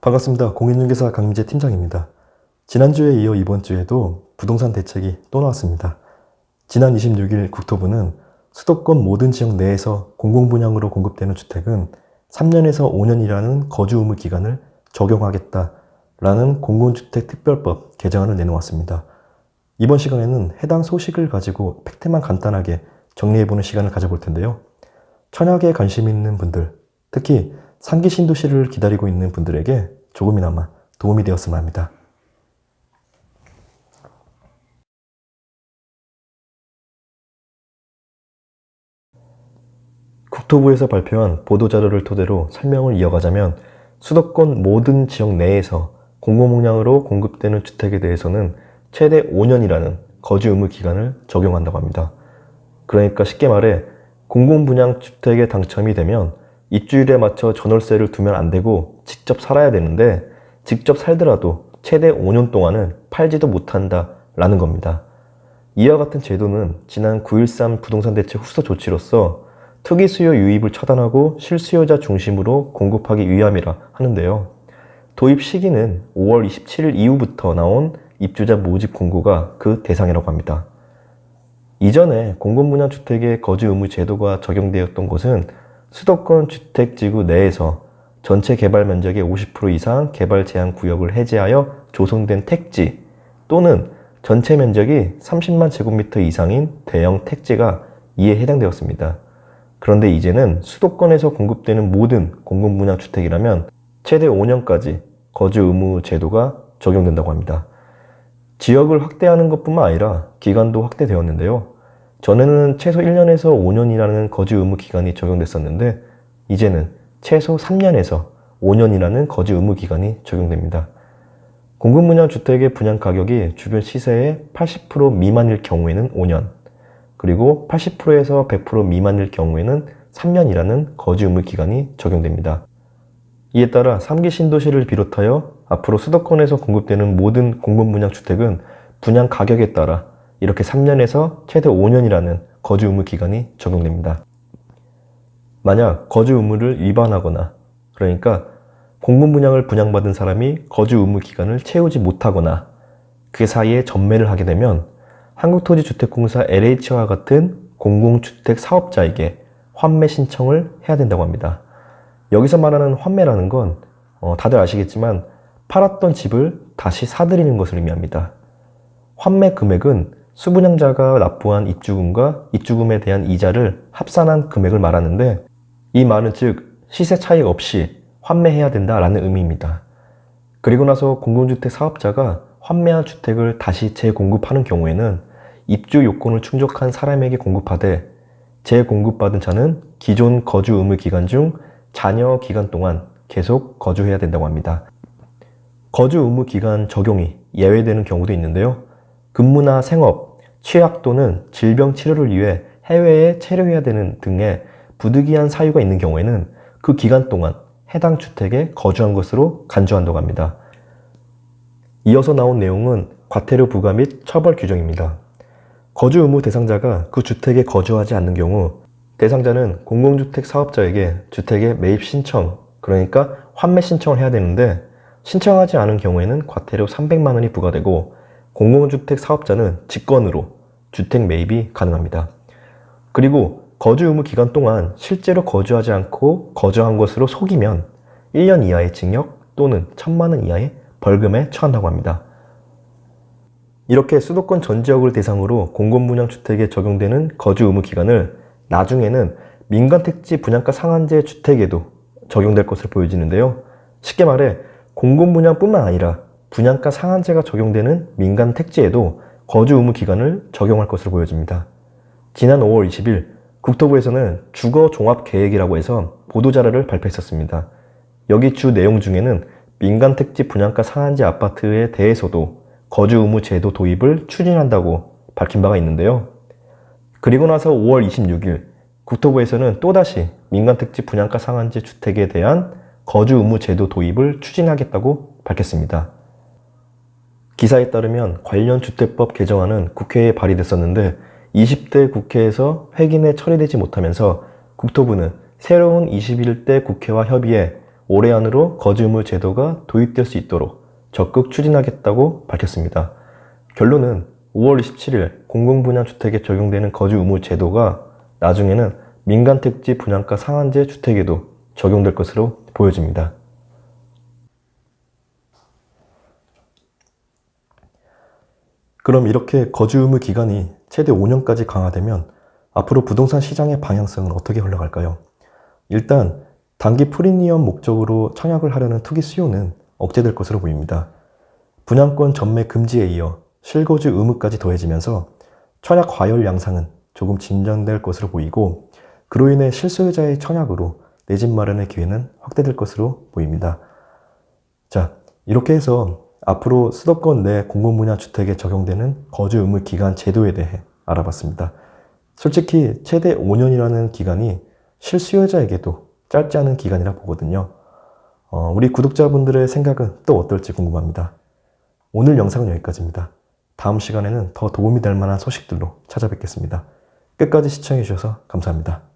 반갑습니다. 공인중개사 강민재 팀장입니다. 지난주에 이어 이번 주에도 부동산 대책이 또 나왔습니다. 지난 26일 국토부는 수도권 모든 지역 내에서 공공분양으로 공급되는 주택은 3년에서 5년이라는 거주 의무 기간을 적용하겠다라는 공공주택특별법 개정안을 내놓았습니다. 이번 시간에는 해당 소식을 가지고 팩트만 간단하게 정리해보는 시간을 가져볼 텐데요. 청약에 관심 있는 분들, 특히 3기 신도시를 기다리고 있는 분들에게 조금이나마 도움이 되었으면 합니다. 국토부에서 발표한 보도자료를 토대로 설명을 이어가자면 수도권 모든 지역 내에서 공공분양으로 공급되는 주택에 대해서는 최대 5년이라는 거주 의무 기간을 적용한다고 합니다. 그러니까 쉽게 말해 공공분양 주택에 당첨이 되면 입주율에 맞춰 전월세를 두면 안 되고 직접 살아야 되는데 직접 살더라도 최대 5년 동안은 팔지도 못한다라는 겁니다. 이와 같은 제도는 지난 9.13 부동산 대책 후속 조치로서 투기 수요 유입을 차단하고 실수요자 중심으로 공급하기 위함이라 하는데요. 도입 시기는 5월 27일 이후부터 나온 입주자 모집 공고가 그 대상이라고 합니다. 이전에 공공분양 주택의 거주 의무 제도가 적용되었던 곳은 수도권 주택지구 내에서 전체 개발 면적의 50% 이상 개발 제한 구역을 해제하여 조성된 택지 또는 전체 면적이 30만 제곱미터 이상인 대형 택지가 이에 해당되었습니다. 그런데 이제는 수도권에서 공급되는 모든 공공분양 주택이라면 최대 5년까지 거주 의무 제도가 적용된다고 합니다. 지역을 확대하는 것뿐만 아니라 기간도 확대되었는데요. 전에는 최소 1년에서 5년이라는 거주 의무 기간이 적용됐었는데 이제는 최소 3년에서 5년이라는 거주 의무 기간이 적용됩니다. 공공분양 주택의 분양 가격이 주변 시세의 80% 미만일 경우에는 5년, 그리고 80%에서 100% 미만일 경우에는 3년이라는 거주 의무 기간이 적용됩니다. 이에 따라 3기 신도시를 비롯하여 앞으로 수도권에서 공급되는 모든 공공분양 주택은 분양 가격에 따라 이렇게 3년에서 최대 5년이라는 거주 의무 기간이 적용됩니다. 만약 거주 의무를 위반하거나, 그러니까 공공분양을 분양받은 사람이 거주 의무 기간을 채우지 못하거나 그 사이에 전매를 하게 되면 한국토지주택공사 LH와 같은 공공주택 사업자에게 환매 신청을 해야 된다고 합니다. 여기서 말하는 환매라는 건 다들 아시겠지만 팔았던 집을 다시 사들이는 것을 의미합니다. 환매 금액은 수분양자가 납부한 입주금과 입주금에 대한 이자를 합산한 금액을 말하는데 이 말은 즉 시세 차익 없이 환매해야 된다라는 의미입니다. 그리고 나서 공공주택 사업자가 환매한 주택을 다시 재공급하는 경우에는 입주 요건을 충족한 사람에게 공급하되 재공급받은 자는 기존 거주 의무 기간 중 잔여 기간 동안 계속 거주해야 된다고 합니다. 거주 의무 기간 적용이 예외되는 경우도 있는데요. 근무나 생업, 취약 또는 질병 치료를 위해 해외에 체류해야 되는 등의 부득이한 사유가 있는 경우에는 그 기간 동안 해당 주택에 거주한 것으로 간주한다고 합니다. 이어서 나온 내용은 과태료 부과 및 처벌 규정입니다. 거주 의무 대상자가 그 주택에 거주하지 않는 경우 대상자는 공공주택 사업자에게 주택의 매입 신청, 그러니까 환매 신청을 해야 되는데 신청하지 않은 경우에는 과태료 300만 원이 부과되고 공공주택 사업자는 직권으로 주택 매입이 가능합니다. 그리고 거주 의무 기간 동안 실제로 거주하지 않고 거주한 것으로 속이면 1년 이하의 징역 또는 1,000만 원 이하의 벌금에 처한다고 합니다. 이렇게 수도권 전 지역을 대상으로 공공분양 주택에 적용되는 거주 의무 기간을 나중에는 민간택지 분양가 상한제 주택에도 적용될 것으로 보여지는데요. 쉽게 말해 공공분양뿐만 아니라 분양가 상한제가 적용되는 민간택지에도 거주 의무 기간을 적용할 것으로 보여집니다. 지난 5월 20일 국토부에서는 주거종합계획이라고 해서 보도자료를 발표했었습니다. 여기 주 내용 중에는 민간택지 분양가 상한제 아파트에 대해서도 거주 의무 제도 도입을 추진한다고 밝힌 바가 있는데요. 그리고 나서 5월 26일 국토부에서는 또다시 민간택지 분양가 상한제 주택에 대한 거주 의무 제도 도입을 추진하겠다고 밝혔습니다. 기사에 따르면 관련 주택법 개정안은 국회에 발의됐었는데 20대 국회에서 회기내 처리되지 못하면서 국토부는 새로운 21대 국회와 협의해 올해 안으로 거주 의무 제도가 도입될 수 있도록 적극 추진하겠다고 밝혔습니다. 결론은 5월 27일 공공분양주택에 적용되는 거주 의무 제도가 나중에는 민간택지 분양가 상한제 주택에도 적용될 것으로 보여집니다. 그럼 이렇게 거주 의무 기간이 최대 5년까지 강화되면 앞으로 부동산 시장의 방향성은 어떻게 흘러갈까요? 일단 단기 프리미엄 목적으로 청약을 하려는 투기 수요는 억제될 것으로 보입니다. 분양권 전매 금지에 이어 실거주 의무까지 더해지면서 청약 과열 양상은 조금 진전될 것으로 보이고, 그로 인해 실소유자의 청약으로 내 집 마련의 기회는 확대될 것으로 보입니다. 자, 이렇게 해서 앞으로 수도권 내 공공분양주택에 적용되는 거주 의무 기간 제도에 대해 알아봤습니다. 솔직히 최대 5년이라는 기간이 실수요자에게도 짧지 않은 기간이라 보거든요. 우리 구독자분들의 생각은 또 어떨지 궁금합니다. 오늘 영상은 여기까지입니다. 다음 시간에는 더 도움이 될 만한 소식들로 찾아뵙겠습니다. 끝까지 시청해주셔서 감사합니다.